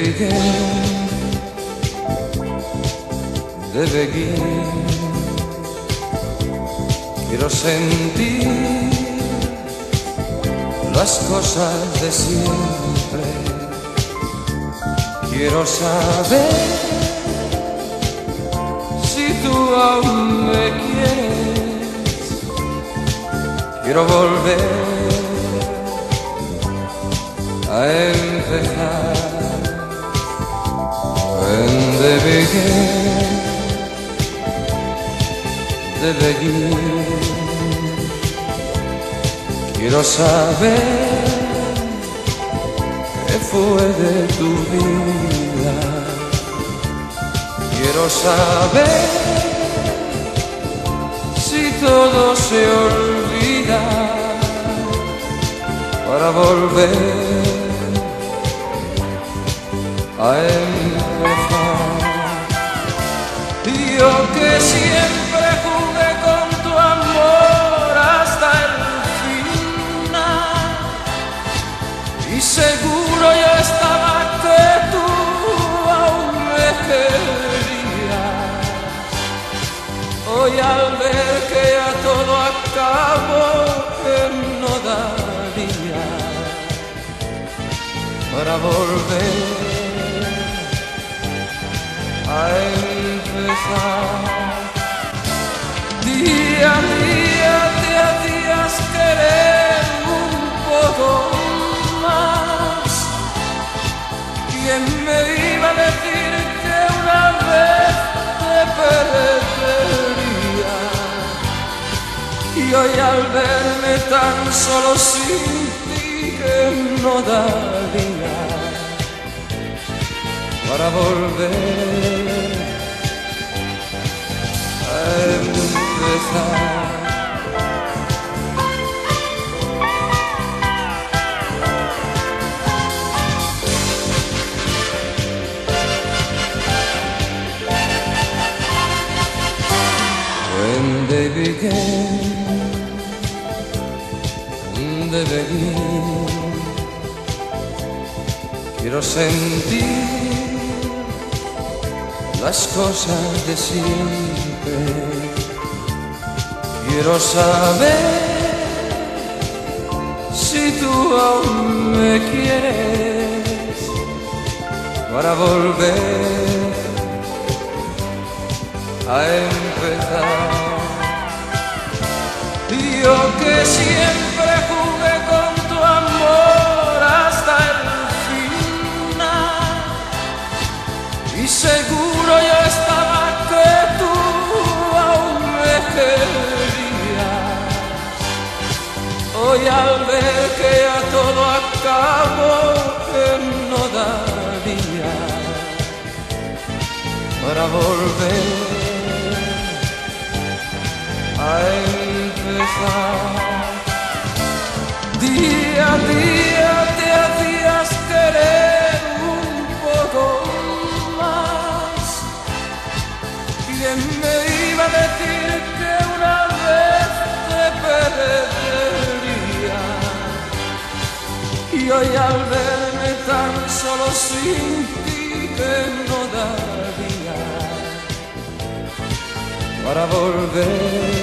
begin, de begin. Quiero sentir las cosas de siempre. Quiero saber si tú aún me quieres. Quiero volver a empezar. When they begin, de begin. Quiero saber qué fue de tu vida. Quiero saber si todo se olvida para volver a empezar. Yo que siempre jugué con tu amor hasta el final, y seguro yo estaba que tú aún me querías. Hoy al ver que ya todo acabó, que no daría para volver a empezar. Día a día, querer un poco más. ¿Quién me iba a decir que una vez te perdería? Y hoy al verme tan solo sin ti, que no daría para volver a empezar. When they began, de begin. Quiero sentir las cosas de siempre. Quiero saber si tú aún me quieres para volver a empezar. Yo que siempre jugué con tu amor hasta el final, y seguro yo estaba que tú aún me querías. Hoy al ver que ya todo acabó, que no daría para volver a empezar. Día a día te hacías querer un poco más. ¿Quién me iba a decir que una vez te perdería? Y hoy al verme tan solo sin ti, que no daría para volver